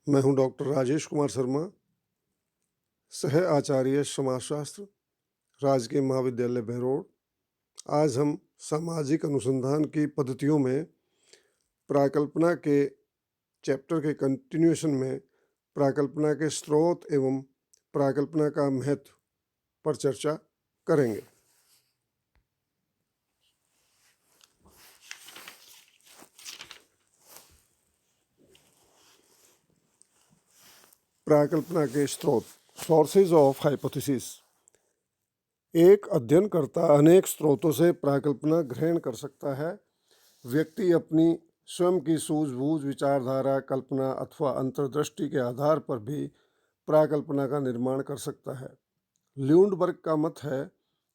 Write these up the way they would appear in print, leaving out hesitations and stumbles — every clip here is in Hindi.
मैं हूं डॉक्टर राजेश कुमार शर्मा, सह आचार्य समाजशास्त्र, राजकीय महाविद्यालय बहरोड। आज हम सामाजिक अनुसंधान की पद्धतियों में प्राकल्पना के चैप्टर के कंटिन्यूएशन में प्राकल्पना के स्रोत एवं प्राकल्पना का महत्व पर चर्चा करेंगे। प्राकल्पना के स्रोत, सोर्सेज ऑफ हाइपोथेसिस। एक अध्ययनकर्ता अनेक स्रोतों से प्राकल्पना ग्रहण कर सकता है। व्यक्ति अपनी स्वयं की सूझबूझ, विचारधारा, कल्पना अथवा अंतर्दृष्टि के आधार पर भी प्राकल्पना का निर्माण कर सकता है। ल्यूंडबर्ग का मत है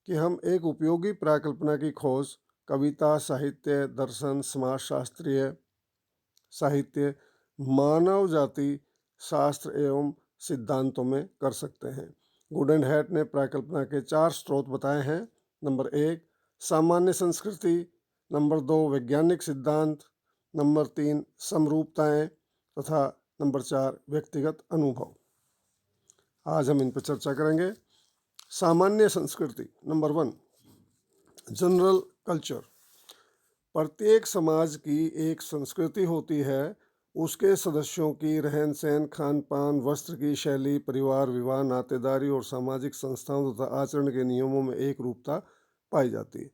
कि हम एक उपयोगी प्राकल्पना की खोज कविता, साहित्य, दर्शन, समाजशास्त्रीय साहित्य, मानव जाति शास्त्र एवं सिद्धांतों में कर सकते हैं। गुड एंड हैट ने प्राकल्पना के 4 स्रोत बताए हैं। नंबर 1 सामान्य संस्कृति, नंबर 2 वैज्ञानिक सिद्धांत, नंबर 3 समरूपताएं तथा नंबर 4 व्यक्तिगत अनुभव। आज हम इन पर चर्चा करेंगे। सामान्य संस्कृति, नंबर 1 जनरल कल्चर। प्रत्येक समाज की एक संस्कृति होती है। उसके सदस्यों की रहन सहन, खान पान, वस्त्र की शैली, परिवार, विवाह, नातेदारी और सामाजिक संस्थाओं तथा आचरण के नियमों में एक रूपता पाई जाती है,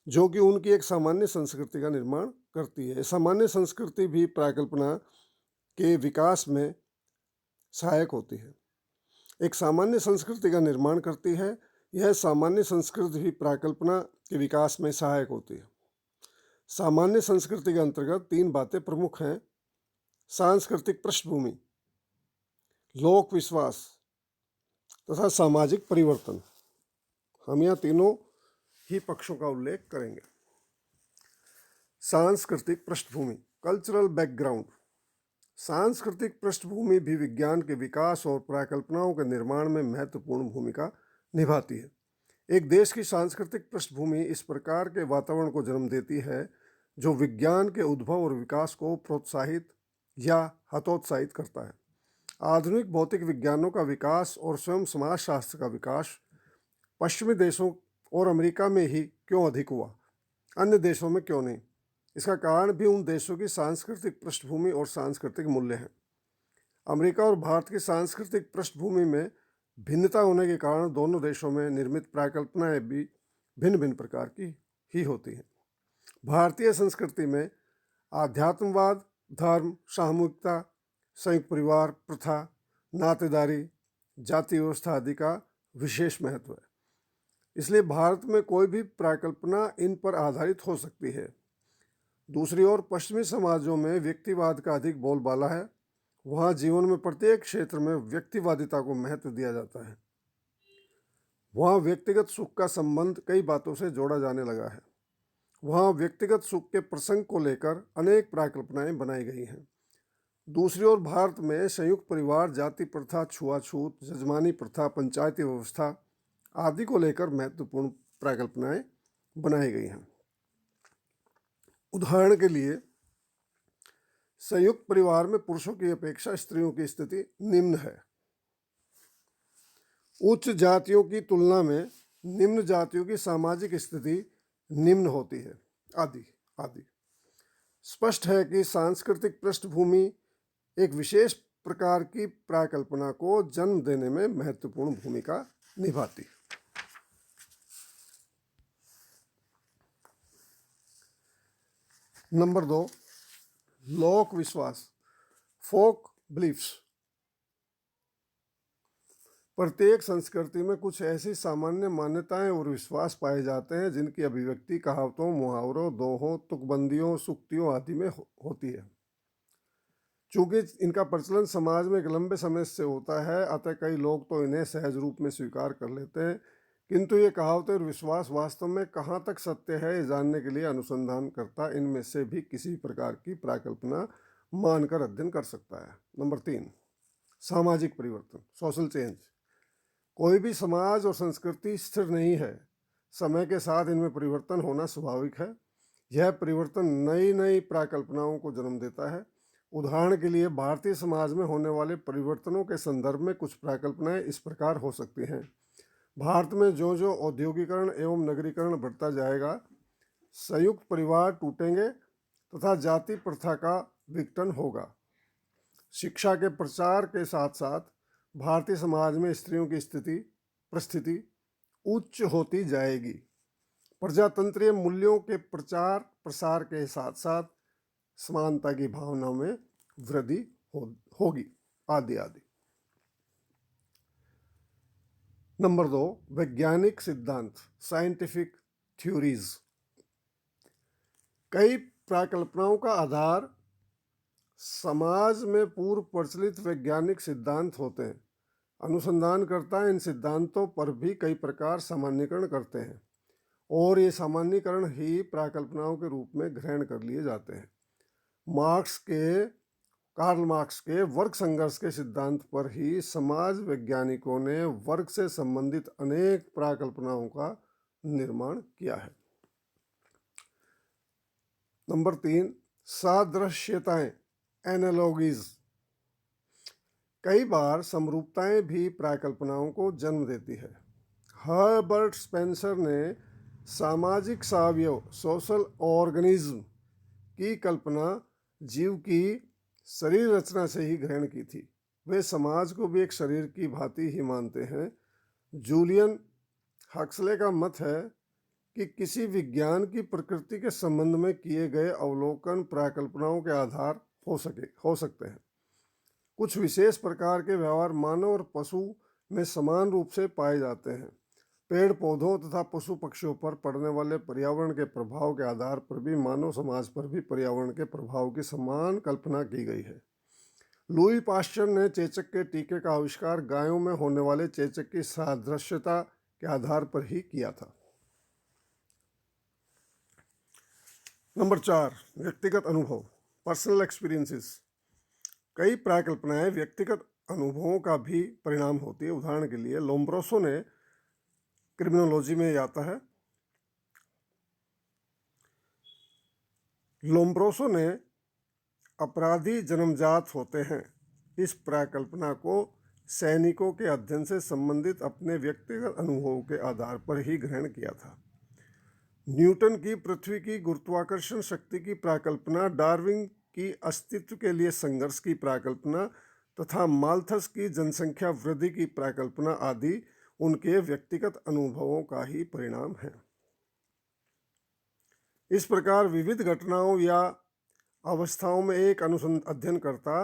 जो कि उनकी एक सामान्य संस्कृति का निर्माण करती है। सामान्य संस्कृति भी प्राकल्पना के विकास में सहायक होती है। एक सामान्य संस्कृति का निर्माण करती है। यह सामान्य संस्कृति भी प्राकल्पना के विकास में सहायक होती है। सामान्य संस्कृति के अंतर्गत 3 बातें प्रमुख हैं: सांस्कृतिक पृष्ठभूमि, लोक विश्वास तथा सामाजिक परिवर्तन। हम यहाँ तीनों ही पक्षों का उल्लेख करेंगे। सांस्कृतिक पृष्ठभूमि, कल्चरल बैकग्राउंड। सांस्कृतिक पृष्ठभूमि भी विज्ञान के विकास और प्राकल्पनाओं के निर्माण में महत्वपूर्ण भूमिका निभाती है। एक देश की सांस्कृतिक पृष्ठभूमि इस प्रकार के वातावरण को जन्म देती है जो विज्ञान के उद्भव और विकास को प्रोत्साहित या हतोत्साहित करता है। आधुनिक भौतिक विज्ञानों का विकास और स्वयं समाजशास्त्र का विकास पश्चिमी देशों और अमेरिका में ही क्यों अधिक हुआ, अन्य देशों में क्यों नहीं? इसका कारण भी उन देशों की सांस्कृतिक पृष्ठभूमि और सांस्कृतिक मूल्य हैं। अमेरिका और भारत की सांस्कृतिक पृष्ठभूमि में भिन्नता होने के कारण दोनों देशों में निर्मित प्राकल्पनाएं भी भिन्न भिन्न प्रकार की ही होती हैं। भारतीय संस्कृति में आध्यात्मवाद, धर्म, सामूहिकता, संयुक्त परिवार प्रथा, नातेदारी, जाति व्यवस्था आदि का विशेष महत्व है। इसलिए भारत में कोई भी प्राकल्पना इन पर आधारित हो सकती है। दूसरी ओर पश्चिमी समाजों में व्यक्तिवाद का अधिक बोलबाला है। वहाँ जीवन में प्रत्येक क्षेत्र में व्यक्तिवादिता को महत्व दिया जाता है। वहाँ व्यक्तिगत सुख का संबंध कई बातों से जोड़ा जाने लगा है। वहाँ व्यक्तिगत सुख के प्रसंग को लेकर अनेक प्राकल्पनाएं बनाई गई हैं। दूसरी ओर भारत में संयुक्त परिवार, जाति प्रथा, छुआछूत, जजमानी प्रथा, पंचायती व्यवस्था आदि को लेकर महत्वपूर्ण प्राकल्पनाएं बनाई गई हैं। उदाहरण के लिए संयुक्त परिवार में पुरुषों की अपेक्षा स्त्रियों की स्थिति निम्न है। उच्च जातियों की तुलना में निम्न जातियों की सामाजिक स्थिति निम्न होती है, आदि आदि। स्पष्ट है कि सांस्कृतिक पृष्ठभूमि एक विशेष प्रकार की प्राकल्पना को जन्म देने में महत्वपूर्ण भूमिका निभाती है। नंबर 2 लोक विश्वास, फोक बिलीफ्स। प्रत्येक संस्कृति में कुछ ऐसी सामान्य मान्यताएं और विश्वास पाए जाते हैं जिनकी अभिव्यक्ति कहावतों, मुहावरों, दोहों, तुकबंदियों, सूक्तियों आदि में होती है। चूँकि इनका प्रचलन समाज में एक लंबे समय से होता है, अतः कई लोग तो इन्हें सहज रूप में स्वीकार कर लेते हैं, किंतु ये कहावतें और विश्वास वास्तव में कहाँ तक सत्य है ये जानने के लिए अनुसंधानकर्ता इनमें से भी किसी प्रकार की प्राकल्पना मानकर अध्ययन कर सकता है। नंबर 3 सामाजिक परिवर्तन, सोशल चेंज। कोई भी समाज और संस्कृति स्थिर नहीं है। समय के साथ इनमें परिवर्तन होना स्वाभाविक है। यह परिवर्तन नई नई प्राकल्पनाओं को जन्म देता है उदाहरण के लिए भारतीय समाज में होने वाले परिवर्तनों के संदर्भ में कुछ प्राकल्पनाएं इस प्रकार हो सकती हैं। भारत में जो जो औद्योगिकरण एवं नगरीकरण बढ़ता जाएगा, संयुक्त परिवार टूटेंगे तथा जाति प्रथा का विघटन होगा। शिक्षा के प्रचार के साथ साथ भारतीय समाज में स्त्रियों की परिस्थिति उच्च होती जाएगी। प्रजातंत्रीय मूल्यों के प्रचार प्रसार के साथ साथ समानता की भावना में वृद्धि होगी, आदि आदि। नंबर 2, वैज्ञानिक सिद्धांत, साइंटिफिक थ्योरीज। कई प्राकल्पनाओं का आधार समाज में पूर्व प्रचलित वैज्ञानिक सिद्धांत होते हैं। अनुसंधानकर्ता इन सिद्धांतों पर भी कई प्रकार सामान्यीकरण करते हैं और ये सामान्यीकरण ही प्राकल्पनाओं के रूप में ग्रहण कर लिए जाते हैं। कार्ल मार्क्स के वर्ग संघर्ष के सिद्धांत पर ही समाज वैज्ञानिकों ने वर्ग से संबंधित अनेक प्राकल्पनाओं का निर्माण किया है। नंबर 3, सादृश्यताएं, एनालॉजीज। कई बार समरूपताएं भी प्राकल्पनाओं को जन्म देती है। हर्बर्ट स्पेंसर ने सामाजिक सावयव, सोशल ऑर्गेनिज्म की कल्पना जीव की शरीर रचना से ही ग्रहण की थी। वे समाज को भी एक शरीर की भांति ही मानते हैं। जूलियन हक्सले का मत है कि किसी विज्ञान की प्रकृति के संबंध में किए गए अवलोकन प्राकल्पनाओं के आधार हो सकते हैं। कुछ विशेष प्रकार के व्यवहार मानव और पशु में समान रूप से पाए जाते हैं। पेड़ पौधों तथा पशु पक्षियों पर पड़ने वाले पर्यावरण के प्रभाव के आधार पर भी मानव समाज पर भी पर्यावरण के प्रभाव की समान कल्पना की गई है। लुई पास्चर ने चेचक के टीके का आविष्कार गायों में होने वाले चेचक की सादृश्यता के आधार पर ही किया था। नंबर 4, व्यक्तिगत अनुभव, पर्सनल एक्सपीरियंसेस। कई प्राकल्पनाएं व्यक्तिगत अनुभवों का भी परिणाम होती है। उदाहरण के लिए लोम्ब्रोसो ने क्रिमिनोलॉजी में आता है। लोम्ब्रोसो ने अपराधी जन्मजात होते हैं इस प्राकल्पना को सैनिकों के अध्ययन से संबंधित अपने व्यक्तिगत अनुभवों के आधार पर ही ग्रहण किया था। न्यूटन की पृथ्वी की गुरुत्वाकर्षण शक्ति की प्राकल्पना, डार्विन की अस्तित्व के लिए संघर्ष की प्राकल्पना तथा माल्थस की जनसंख्या वृद्धि की प्राकल्पना आदि उनके व्यक्तिगत अनुभवों का ही परिणाम है। इस प्रकार विविध घटनाओं या अवस्थाओं में एक अध्ययनकर्ता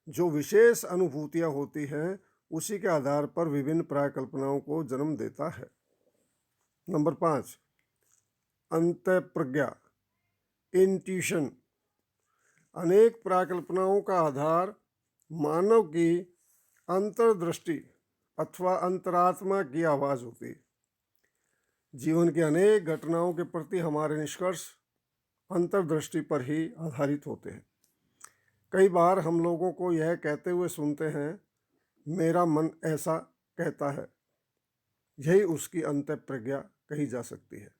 जो विशेष अनुभूतियां होती हैं उसी के आधार पर विभिन्न प्राकल्पनाओं को जन्म देता है। नंबर 5, अंतःप्रज्ञा, इंट्यूशन। अनेक प्राकल्पनाओं का आधार मानव की अंतर्दृष्टि अथवा अंतरात्मा की आवाज़ होती है। जीवन की अनेक घटनाओं के प्रति हमारे निष्कर्ष अंतर्दृष्टि पर ही आधारित होते हैं। कई बार हम लोगों को यह कहते हुए सुनते हैं, मेरा मन ऐसा कहता है। यही उसकी अंतःप्रज्ञा कही जा सकती है।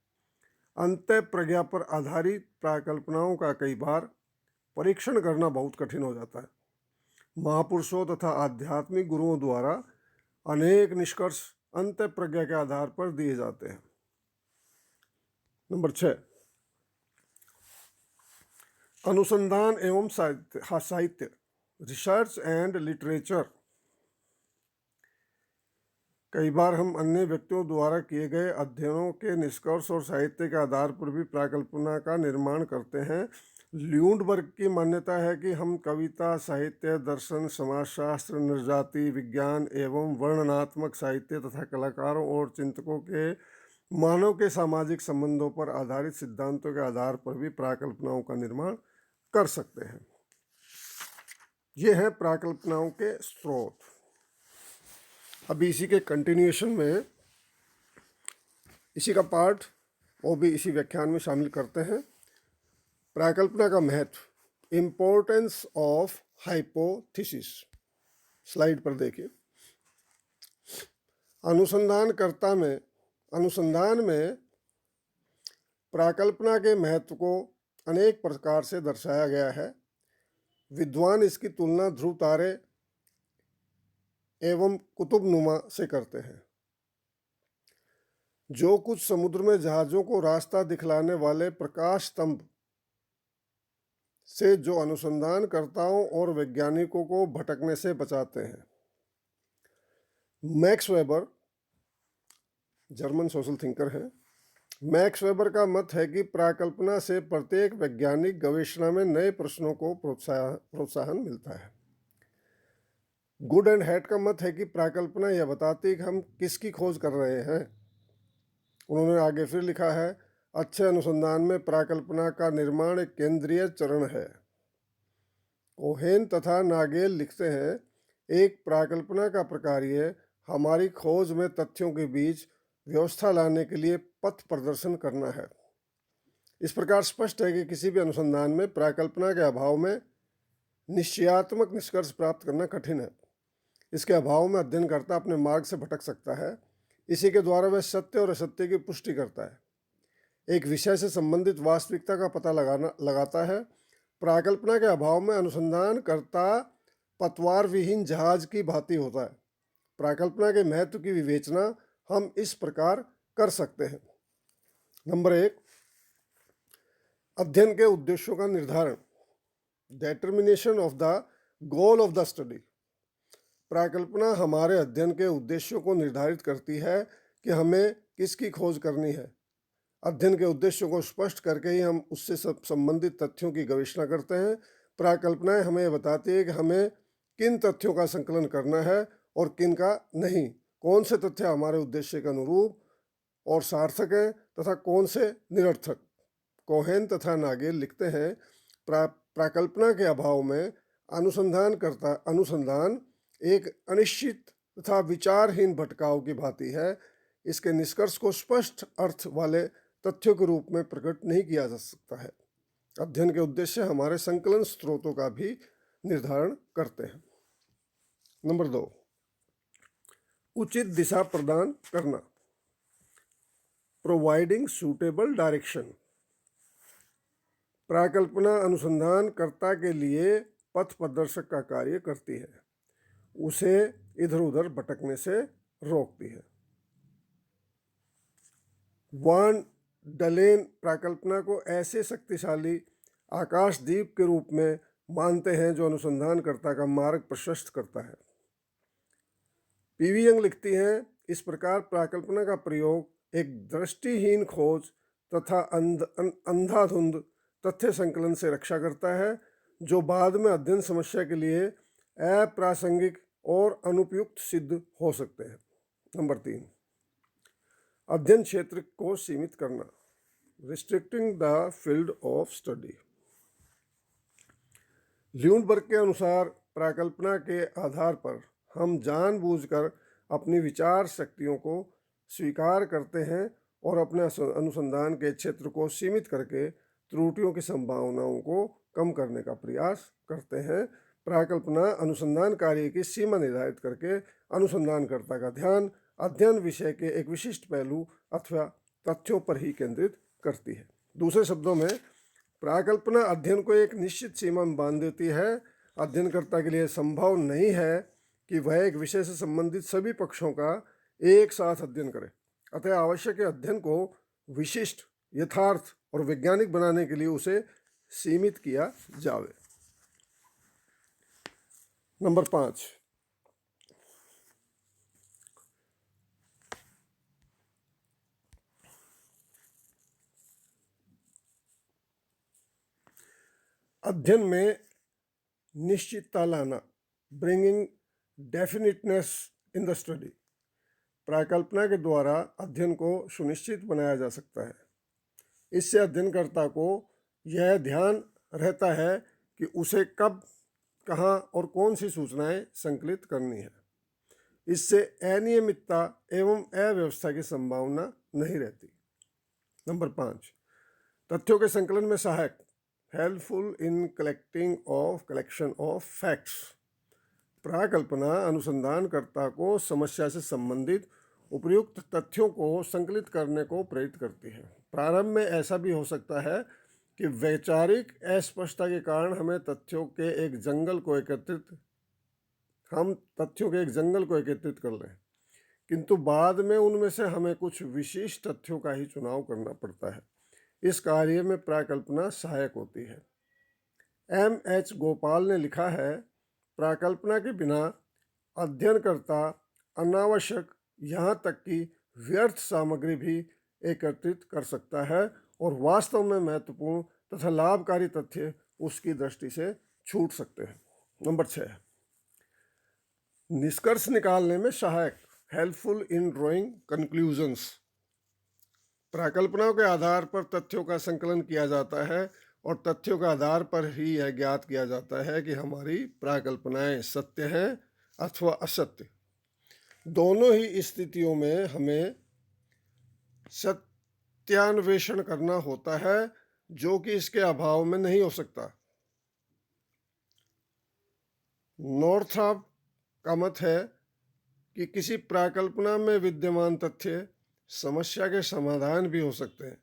अंतःप्रज्ञा पर आधारित प्राकल्पनाओं का कई बार परीक्षण करना बहुत कठिन हो जाता है। महापुरुषों तथा आध्यात्मिक गुरुओं द्वारा अनेक निष्कर्ष अंतःप्रज्ञा के आधार पर दिए जाते हैं। नंबर 6, अनुसंधान एवं साहित्य, रिसर्च एंड लिटरेचर। कई बार हम अन्य व्यक्तियों द्वारा किए गए अध्ययनों के निष्कर्ष और साहित्य के आधार पर भी प्राकल्पना का निर्माण करते हैं। ल्यूंडबर्ग की मान्यता है कि हम कविता, साहित्य, दर्शन, समाजशास्त्र, नृजाति विज्ञान एवं वर्णनात्मक साहित्य तथा कलाकारों और चिंतकों के मानव के सामाजिक संबंधों पर आधारित सिद्धांतों के आधार पर भी प्राकल्पनाओं का निर्माण कर सकते हैं। ये हैं प्राकल्पनाओं के स्रोत। अभी इसी के कंटिन्यूएशन में इसी का पार्ट वो भी इसी व्याख्यान में शामिल करते हैं। प्राकल्पना का महत्व, इम्पोर्टेंस ऑफ हाइपोथेसिस। स्लाइड पर देखिए। अनुसंधान में प्राकल्पना के महत्व को अनेक प्रकार से दर्शाया गया है। विद्वान इसकी तुलना ध्रुव तारे एवं कुतुबनुमा से करते हैं। जो कुछ समुद्र में जहाजों को रास्ता दिखलाने वाले प्रकाश स्तंभ से जो अनुसंधानकर्ताओं और वैज्ञानिकों को भटकने से बचाते हैं। Max weber German social thinker है। मैक्स वेबर का मत है कि प्राकल्पना से प्रत्येक वैज्ञानिक गवेषणा में नए प्रश्नों को प्रोत्साहन मिलता है। गुड एंड हैट का मत है कि प्राकल्पना यह बताती है कि हम किसकी खोज कर रहे हैं। उन्होंने आगे फिर लिखा है, अच्छे अनुसंधान में प्राकल्पना का निर्माण एक केंद्रीय चरण है। कोहेन तथा नागेल लिखते हैं, एक प्राकल्पना का प्रकार्य हमारी खोज में तथ्यों के बीच व्यवस्था लाने के लिए पथ प्रदर्शन करना है। इस प्रकार स्पष्ट है कि किसी भी अनुसंधान में प्राकल्पना के अभाव में निश्चयात्मक निष्कर्ष प्राप्त करना कठिन है। इसके अभाव में अध्ययनकर्ता अपने मार्ग से भटक सकता है। इसी के द्वारा वह सत्य और असत्य की पुष्टि करता है, एक विषय से संबंधित वास्तविकता का पता लगाता है। प्राकल्पना के अभाव में अनुसंधानकर्ता पतवार विहीन जहाज की भांति होता है। प्राकल्पना के महत्व की विवेचना हम इस प्रकार कर सकते हैं। नंबर 1, अध्ययन के उद्देश्यों का निर्धारण, determination of the goal of the study. प्राकल्पना हमारे अध्ययन के उद्देश्यों को निर्धारित करती है कि हमें किसकी खोज करनी है। अध्ययन के उद्देश्यों को स्पष्ट करके ही हम उससे संबंधित तथ्यों की गवेषणा करते हैं। प्राकल्पनाएं हमें बताती है कि हमें किन तथ्यों का संकलन करना है और किन का नहीं, कौन से तथ्य हमारे उद्देश्य के अनुरूप और सार्थक हैं तथा कौन से निरर्थक। कोहेन तथा नागेल लिखते हैं, प्राकल्पना के अभाव में अनुसंधान एक अनिश्चित तथा विचारहीन भटकाव की भांति है। इसके निष्कर्ष को स्पष्ट अर्थ वाले तथ्यों के रूप में प्रकट नहीं किया जा सकता है। अध्ययन के उद्देश्य हमारे संकलन स्रोतों का भी निर्धारण करते हैं। नंबर 2, उचित दिशा प्रदान करना, प्रोवाइडिंग सूटेबल डायरेक्शन। प्राकल्पना अनुसंधानकर्ता के लिए पथ प्रदर्शक का कार्य करती है, उसे इधर उधर भटकने से रोकती है। वान डलेन प्राकल्पना को ऐसे शक्तिशाली आकाशदीप के रूप में मानते हैं जो अनुसंधानकर्ता का मार्ग प्रशस्त करता है। पीवी यंग लिखती हैं, इस प्रकार प्राकल्पना का प्रयोग एक दृष्टिहीन खोज तथा अंधाधुंध तथ्य संकलन से रक्षा करता है, जो बाद में अध्ययन समस्या के लिए अप्रासंगिक और अनुपयुक्त सिद्ध हो सकते हैं। नंबर 3, अध्ययन क्षेत्र को सीमित करना, restricting the field of study. Lundberg के अनुसार प्राकल्पना के आधार पर हम जानबूझकर अपनी विचार शक्तियों को स्वीकार करते हैं और अपने अनुसंधान के क्षेत्र को सीमित करके त्रुटियों की संभावनाओं को कम करने का प्रयास करते हैं। प्राकल्पना अनुसंधान कार्य की सीमा निर्धारित करके अनुसंधानकर्ता का ध्यान अध्ययन विषय के एक विशिष्ट पहलू अथवा तथ्यों पर ही केंद्रित करती है। दूसरे शब्दों में, प्राकल्पना अध्ययन को एक निश्चित सीमा में बांध देती है। अध्ययनकर्ता के लिए संभव नहीं है कि वह एक विषय से संबंधित सभी पक्षों का एक साथ अध्ययन करे। अतः आवश्यक है अध्ययन को विशिष्ट, यथार्थ और वैज्ञानिक बनाने के लिए उसे सीमित किया जावे। नंबर 5, अध्ययन में निश्चितता लाना, ब्रिंगिंग डेफिनिटनेस इन द स्टडी। प्राकल्पना के द्वारा अध्ययन को सुनिश्चित बनाया जा सकता है। इससे अध्ययनकर्ता को यह ध्यान रहता है कि उसे कब, कहाँ और कौन सी सूचनाएं संकलित करनी है। इससे अनियमितता एवं अव्यवस्था की संभावना नहीं रहती। नंबर 5, तथ्यों के संकलन में सहायक, helpful in collection of facts. प्राकल्पना अनुसंधानकर्ता को समस्या से संबंधित उपयुक्त तथ्यों को संकलित करने को प्रेरित करती है। प्रारंभ में ऐसा भी हो सकता है कि वैचारिक अस्पष्टता के कारण हम तथ्यों के एक जंगल को एकत्रित कर लें, किंतु बाद में उनमें से हमें कुछ विशेष तथ्यों का ही चुनाव करना पड़ता है। इस कार्य में प्राकल्पना सहायक होती है। M.H. गोपाल ने लिखा है, प्राकल्पना के बिना अध्ययनकर्ता अनावश्यक यहाँ तक कि व्यर्थ सामग्री भी एकत्रित कर सकता है और वास्तव में महत्वपूर्ण तथा लाभकारी तथ्य उसकी दृष्टि से छूट सकते हैं। नंबर 6, निष्कर्ष निकालने में सहायक, हेल्पफुल इन ड्राइंग कंक्लूजन्स। प्राकल्पनाओं के आधार पर तथ्यों का संकलन किया जाता है और तथ्यों के आधार पर ही यह ज्ञात किया जाता है कि हमारी प्राकल्पनाएं सत्य हैं अथवा असत्य। दोनों ही स्थितियों में हमें सत्यान्वेषण करना होता है, जो कि इसके अभाव में नहीं हो सकता। नॉर्थअप का मत है कि किसी प्राकल्पना में विद्यमान तथ्य समस्या के समाधान भी हो सकते हैं।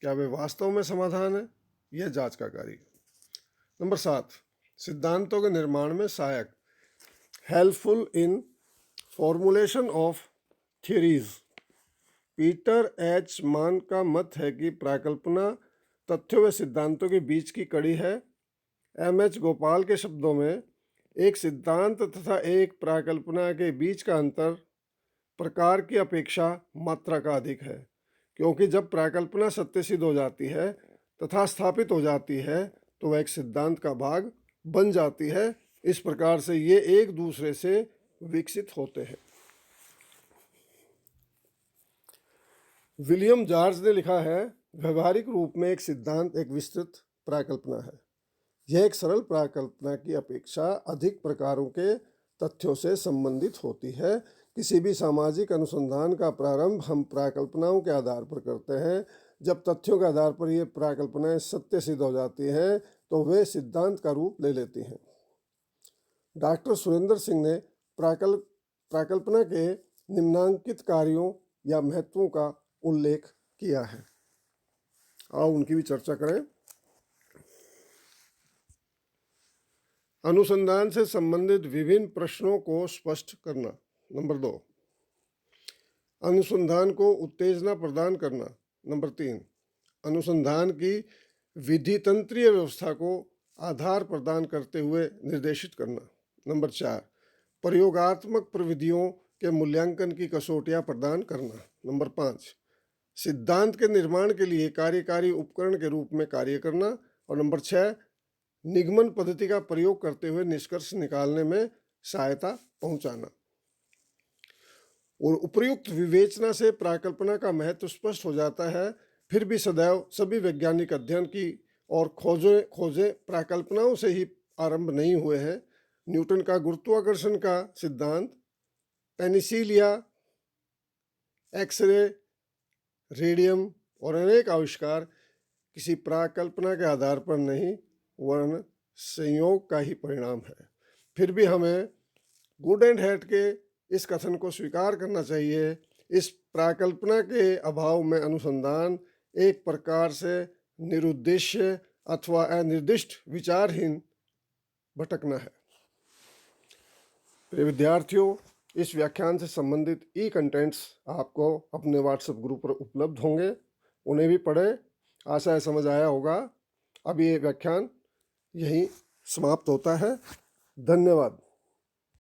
क्या वे वास्तव में समाधान है, यह जांच का कार्य। नंबर 7, सिद्धांतों के निर्माण में सहायक, helpful in formulation of theories. Peter H मान का मत है कि प्राकल्पना तथ्यों व सिद्धांतों के बीच की कड़ी है। M.H. गोपाल के शब्दों में, एक सिद्धांत तथा एक प्राकल्पना के बीच का अंतर प्रकार की अपेक्षा मात्रा का अधिक है, क्योंकि जब प्राकल्पना सत्य सिद्ध हो जाती है तथा स्थापित हो जाती है तो वह एक सिद्धांत का भाग बन जाती है। इस प्रकार से ये एक दूसरे से विकसित होते हैं। विलियम जॉर्ज ने लिखा है, व्यवहारिक रूप में एक सिद्धांत एक विस्तृत प्राकल्पना है। यह एक सरल प्राकल्पना की अपेक्षा अधिक प्रकारों के तथ्यों से संबंधित होती है। किसी भी सामाजिक अनुसंधान का प्रारंभ हम प्राकल्पनाओं के आधार पर करते हैं। जब तथ्यों के आधार पर ये प्राकल्पनाएं सत्य सिद्ध हो जाती हैं तो वे सिद्धांत का रूप ले लेती हैं। डॉक्टर सुरेंद्र सिंह ने प्राकल्पना के निम्नांकित कार्यों या महत्वों का उल्लेख किया है। आओ उनकी भी चर्चा करें। अनुसंधान से संबंधित विभिन्न प्रश्नों को स्पष्ट करना। नंबर 2, अनुसंधान को उत्तेजना प्रदान करना। नंबर 3, अनुसंधान की विधितंत्रीय व्यवस्था को आधार प्रदान करते हुए निर्देशित करना। नंबर 4, प्रयोगात्मक प्रविधियों के मूल्यांकन की कसौटियां प्रदान करना। नंबर 5, सिद्धांत के निर्माण के लिए कार्यकारी उपकरण के रूप में कार्य करना। और नंबर 6, निगमन पद्धति का प्रयोग करते हुए निष्कर्ष निकालने में सहायता पहुंचाना। और उपर्युक्त विवेचना से प्राकल्पना का महत्व स्पष्ट हो जाता है। फिर भी सदैव सभी वैज्ञानिक अध्ययन की और खोजें प्राकल्पनाओं से ही आरंभ नहीं हुए हैं। न्यूटन का गुरुत्वाकर्षण का सिद्धांत, पेनिसिलिया, एक्सरे, रेडियम और अनेक आविष्कार किसी प्राकल्पना के आधार पर नहीं वरन संयोग का ही परिणाम है। फिर भी हमें गुड एंड हैट के इस कथन को स्वीकार करना चाहिए। इस प्राकल्पना के अभाव में अनुसंधान एक प्रकार से निरुद्देश्य अथवा अनिर्दिष्ट विचारहीन भटकना है। प्रिय विद्यार्थियों, इस व्याख्यान से संबंधित ई कंटेंट्स आपको अपने व्हाट्सएप ग्रुप पर उपलब्ध होंगे, उन्हें भी पढ़ें। आशा है समझ आया होगा। अब ये व्याख्यान यहीं समाप्त होता है। धन्यवाद।